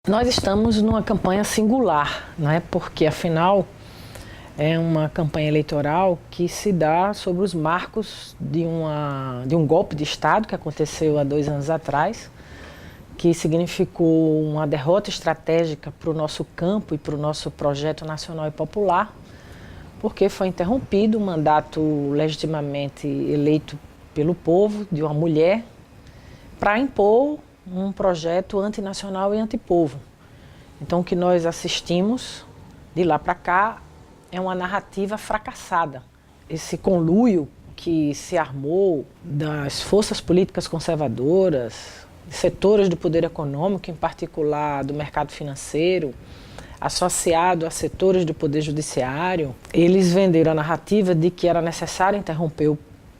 Nós estamos numa campanha singular, né? Porque afinal é uma campanha eleitoral que se dá sobre os marcos de um golpe de Estado que aconteceu há 2 anos atrás, que significou uma derrota estratégica para o nosso campo e para o nosso projeto nacional e popular, porque foi interrompido o mandato legitimamente eleito pelo povo de uma mulher para impor um projeto antinacional e antipovo. Então o que nós assistimos de lá para cá é uma narrativa fracassada. Esse conluio que se armou das forças políticas conservadoras, setores do poder econômico, em particular do mercado financeiro, associado a setores do poder judiciário, eles venderam a narrativa de que era necessário interromper o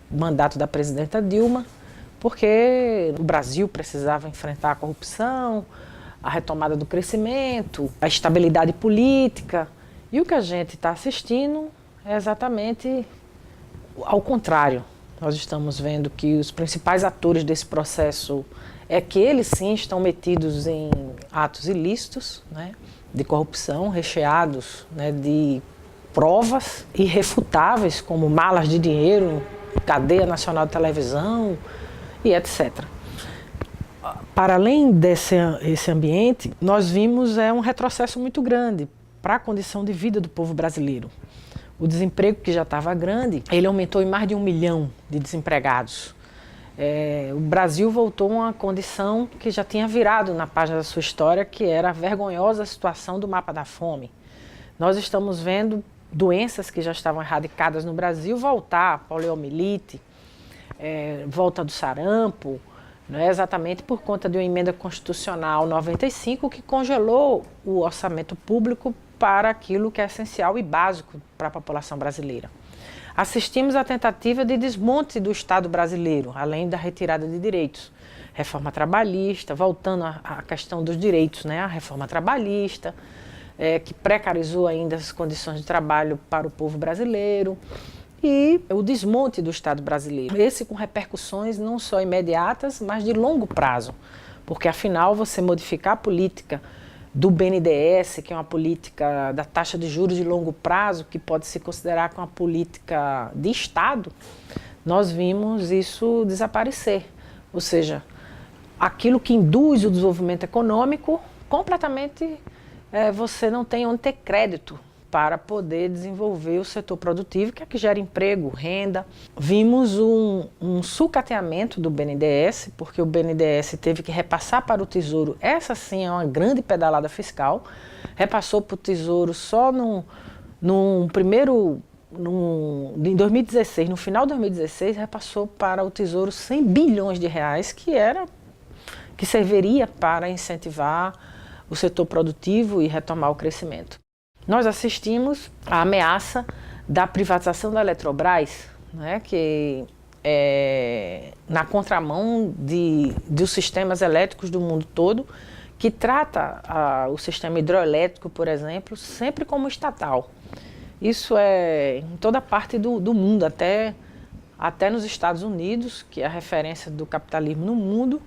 mandato da presidenta Dilma, porque o Brasil precisava enfrentar a corrupção, a retomada do crescimento, a estabilidade política. E o que a gente está assistindo é exatamente ao contrário. Nós estamos vendo que os principais atores desse processo é que eles sim estão metidos em atos ilícitos, né, de corrupção, recheados, né, de provas irrefutáveis, como malas de dinheiro, cadeia nacional de televisão e etc. Para além desse ambiente, nós vimos um retrocesso muito grande para a condição de vida do povo brasileiro. O desemprego, que já estava grande, ele aumentou em mais de 1 milhão de desempregados. O Brasil voltou a uma condição que já tinha virado na página da sua história, que era a vergonhosa situação do mapa da fome. Nós estamos vendo doenças que já estavam erradicadas no Brasil voltar, poliomielite, volta do sarampo, não é exatamente por conta de uma emenda constitucional 95 que congelou o orçamento público para aquilo que é essencial e básico para a população brasileira. Assistimos à tentativa de desmonte do Estado brasileiro, além da retirada de direitos. Reforma trabalhista, voltando à questão dos direitos, né? A reforma trabalhista, que precarizou ainda as condições de trabalho para o povo brasileiro, e o desmonte do Estado brasileiro. Esse com repercussões não só imediatas, mas de longo prazo, porque afinal você modificar a política do BNDES, que é uma política da taxa de juros de longo prazo, que pode se considerar como uma política de Estado, nós vimos isso desaparecer. Ou seja, aquilo que induz o desenvolvimento econômico, completamente você não tem onde ter crédito para poder desenvolver o setor produtivo, que é que gera emprego, renda. Vimos um sucateamento do BNDES, porque o BNDES teve que repassar para o Tesouro. Essa sim é uma grande pedalada fiscal. Repassou para o Tesouro só em 2016, no final de 2016, repassou para o Tesouro 100 bilhões de reais, que serviria para incentivar o setor produtivo e retomar o crescimento. Nós assistimos à ameaça da privatização da Eletrobras, né, que é na contramão dos sistemas elétricos do mundo todo, que trata o sistema hidroelétrico, por exemplo, sempre como estatal. Isso é em toda parte do mundo, até nos Estados Unidos, que é a referência do capitalismo no mundo,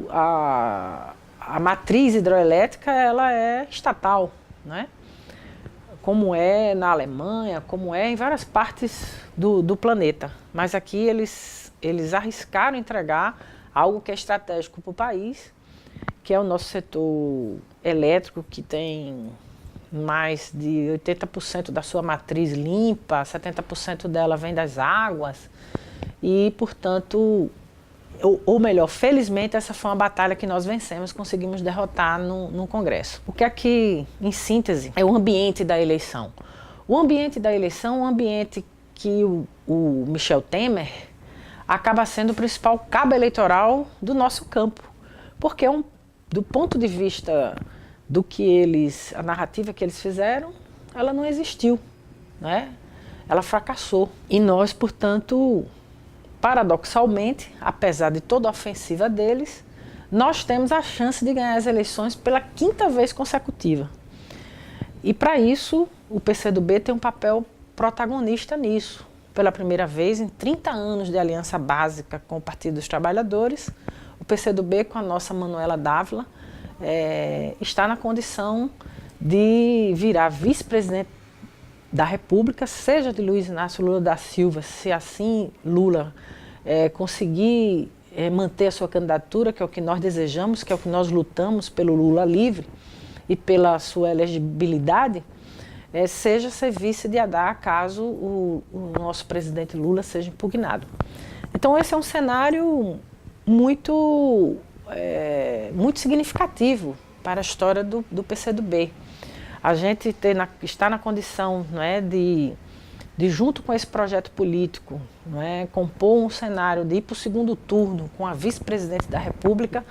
a matriz hidroelétrica ela é estatal, né? Como é na Alemanha, como é em várias partes do planeta. Mas aqui eles arriscaram entregar algo que é estratégico para o país, que é o nosso setor elétrico, que tem mais de 80% da sua matriz limpa, 70% dela vem das águas, e, portanto, ou melhor, felizmente essa foi uma batalha que nós vencemos, conseguimos derrotar no Congresso. O que aqui, em síntese, é o ambiente da eleição. O ambiente da eleição é um ambiente que o Michel Temer acaba sendo o principal cabo eleitoral do nosso campo, porque do ponto de vista a narrativa que eles fizeram, ela não existiu, né? Ela fracassou. E nós, portanto, paradoxalmente, apesar de toda a ofensiva deles, nós temos a chance de ganhar as eleições pela 5ª vez consecutiva. E para isso, o PCdoB tem um papel protagonista nisso. Pela primeira vez em 30 anos de aliança básica com o Partido dos Trabalhadores, o PCdoB, com a nossa Manuela Dávila, está na condição de virar vice-presidente da República, seja de Luiz Inácio Lula da Silva, se assim Lula conseguir manter a sua candidatura, que é o que nós desejamos, que é o que nós lutamos pelo Lula livre e pela sua elegibilidade, seja ser vice de Haddad caso o nosso presidente Lula seja impugnado. Então esse é um cenário muito significativo para a história do PCdoB. A gente está na condição, não é, de junto com esse projeto político, não é, compor um cenário de ir para o segundo turno com a vice-presidente da República,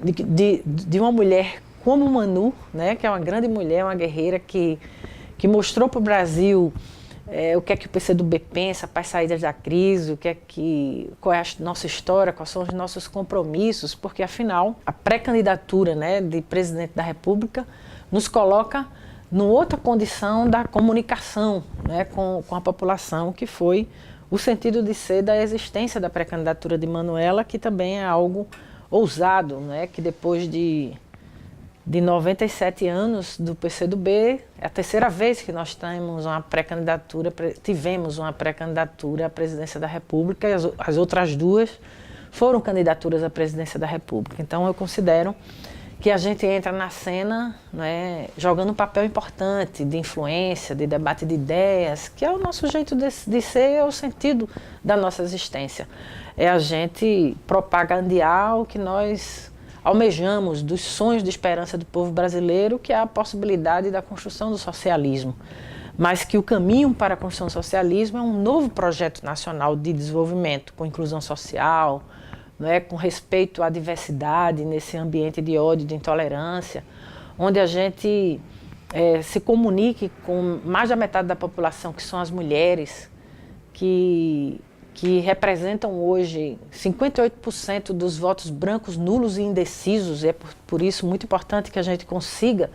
de uma mulher como Manu, né, que é uma grande mulher, uma guerreira que mostrou para o Brasil o que é que o PCdoB pensa para as saídas da crise, qual é a nossa história, quais são os nossos compromissos, porque afinal a pré-candidatura, né, de presidente da República nos coloca numa outra condição da comunicação, né, com a população, que foi o sentido de ser da existência da pré-candidatura de Manuela, que também é algo ousado, né, que depois de 97 anos do PCdoB, é a terceira vez que nós tivemos uma pré-candidatura à presidência da República, e as outras duas foram candidaturas à presidência da República. Então eu considero que a gente entra na cena, né, jogando um papel importante de influência, de debate de ideias, que é o nosso jeito de ser, é o sentido da nossa existência. É a gente propagandear o que nós almejamos, dos sonhos de esperança do povo brasileiro, que é a possibilidade da construção do socialismo. Mas que o caminho para a construção do socialismo é um novo projeto nacional de desenvolvimento, com inclusão social, né, com respeito à diversidade nesse ambiente de ódio e de intolerância, onde a gente se comunique com mais da metade da população, que são as mulheres, que representam hoje 58% dos votos brancos, nulos e indecisos. É por isso muito importante que a gente consiga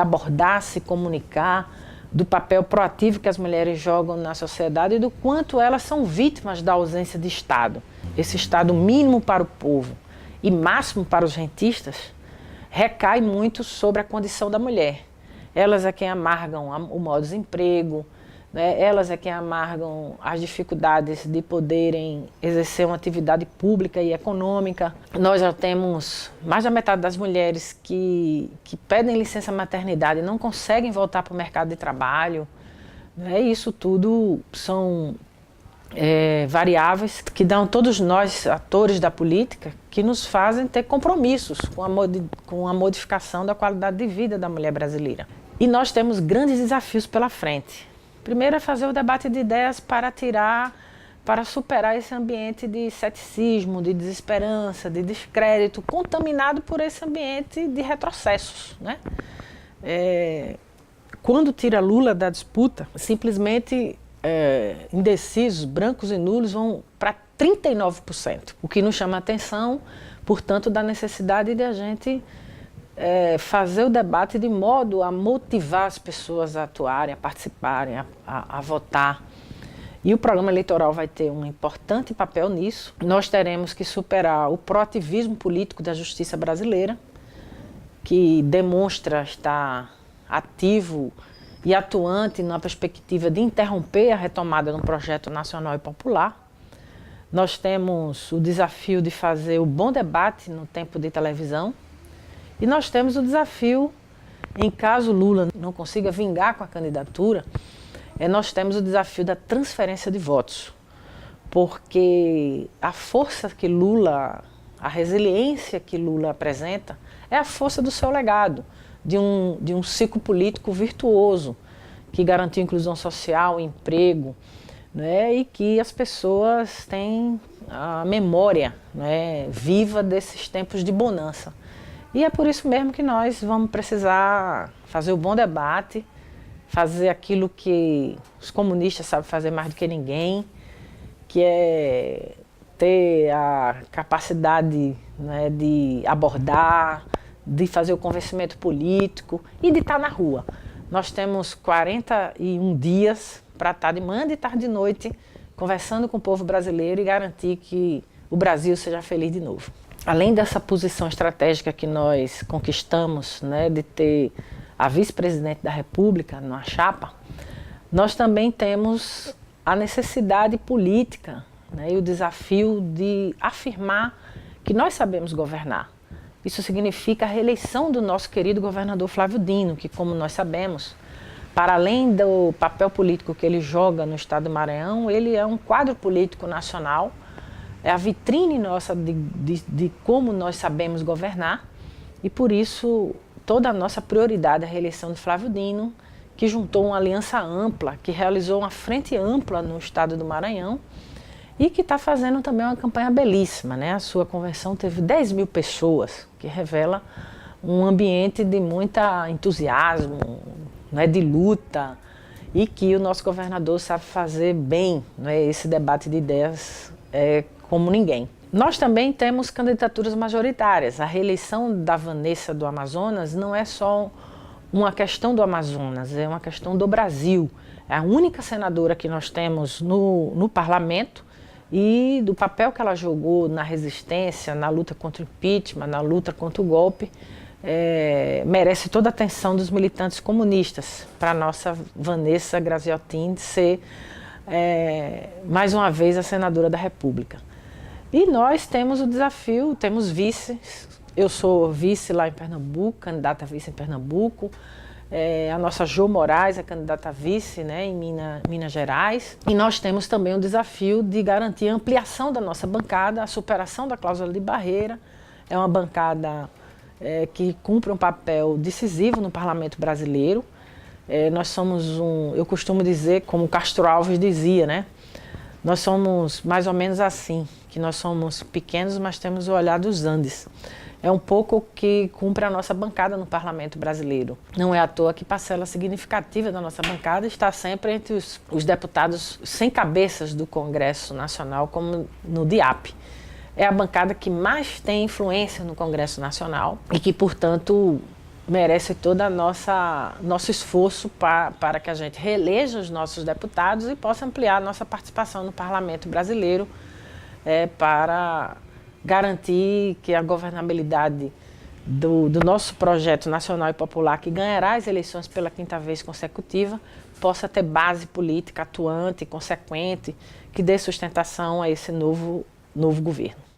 abordar, se comunicar do papel proativo que as mulheres jogam na sociedade e do quanto elas são vítimas da ausência de Estado. Esse Estado mínimo para o povo e máximo para os rentistas recai muito sobre a condição da mulher. Elas é quem amargam o maior desemprego, né? Elas é quem amargam as dificuldades de poderem exercer uma atividade pública e econômica. Nós já temos mais da metade das mulheres que pedem licença maternidade e não conseguem voltar para o mercado de trabalho, né? Isso tudo são variáveis que dão todos nós, atores da política, que nos fazem ter compromissos com a modificação da qualidade de vida da mulher brasileira. E nós temos grandes desafios pela frente. Primeiro é fazer o debate de ideias para superar esse ambiente de ceticismo, de desesperança, de descrédito, contaminado por esse ambiente de retrocessos, né? Quando tira Lula da disputa, simplesmente indecisos, brancos e nulos vão para 39%, o que nos chama a atenção, portanto, da necessidade de a gente fazer o debate de modo a motivar as pessoas a atuarem, a participarem, a votar. E o programa eleitoral vai ter um importante papel nisso. Nós teremos que superar o proativismo político da justiça brasileira, que demonstra estar ativo e atuante na perspectiva de interromper a retomada de um projeto nacional e popular. Nós temos o desafio de fazer o bom debate no tempo de televisão. E nós temos o desafio, em caso Lula não consiga vingar com a candidatura, nós temos o desafio da transferência de votos. Porque a força que Lula, a resiliência que Lula apresenta, é a força do seu legado, de um ciclo político virtuoso, que garantiu inclusão social, emprego, né, e que as pessoas têm a memória, né, viva desses tempos de bonança. E é por isso mesmo que nós vamos precisar fazer o bom debate, fazer aquilo que os comunistas sabem fazer mais do que ninguém, que é ter a capacidade, né, de abordar, de fazer o convencimento político e de estar na rua. Nós temos 41 dias para estar de manhã, de tarde e de noite, conversando com o povo brasileiro e garantir que o Brasil seja feliz de novo. além dessa posição estratégica que nós conquistamos, né, de ter a vice-presidente da República na chapa, nós também temos a necessidade política, né, e o desafio de afirmar que nós sabemos governar. Isso significa a reeleição do nosso querido governador Flávio Dino, que, como nós sabemos, para além do papel político que ele joga no estado do Maranhão, ele é um quadro político nacional, é a vitrine nossa de como nós sabemos governar, e por isso toda a nossa prioridade é a reeleição de Flávio Dino, que juntou uma aliança ampla, que realizou uma frente ampla no estado do Maranhão e que está fazendo também uma campanha belíssima, né? A sua convenção teve 10 mil pessoas, que revela um ambiente de muita entusiasmo, né, de luta, e que o nosso governador sabe fazer bem, né, esse debate de ideias como ninguém. Nós também temos candidaturas majoritárias. A reeleição da Vanessa do Amazonas não é só uma questão do Amazonas, é uma questão do Brasil. É a única senadora que nós temos no parlamento, e do papel que ela jogou na resistência, na luta contra o impeachment, na luta contra o golpe, merece toda a atenção dos militantes comunistas para a nossa Vanessa Graziotin ser, mais uma vez, a senadora da República. E nós temos o desafio, temos vices. Eu sou vice lá em Pernambuco, candidata a vice em Pernambuco. A nossa Jo Moraes é candidata a vice, né, em Minas Gerais. E nós temos também o desafio de garantir a ampliação da nossa bancada, a superação da cláusula de barreira. É uma bancada que cumpre um papel decisivo no parlamento brasileiro. Nós somos eu costumo dizer, como Castro Alves dizia, né? Nós somos mais ou menos assim, que nós somos pequenos, mas temos o olhar dos Andes. É um pouco o que cumpre a nossa bancada no parlamento brasileiro. Não é à toa que parcela significativa da nossa bancada está sempre entre os deputados sem cabeças do Congresso Nacional, como no DIAP. É a bancada que mais tem influência no Congresso Nacional e que, portanto, merece todo nosso esforço para que a gente reeleja os nossos deputados e possa ampliar a nossa participação no parlamento brasileiro para garantir que a governabilidade do nosso projeto nacional e popular, que ganhará as eleições pela 5ª vez consecutiva, possa ter base política atuante, consequente, que dê sustentação a esse novo governo.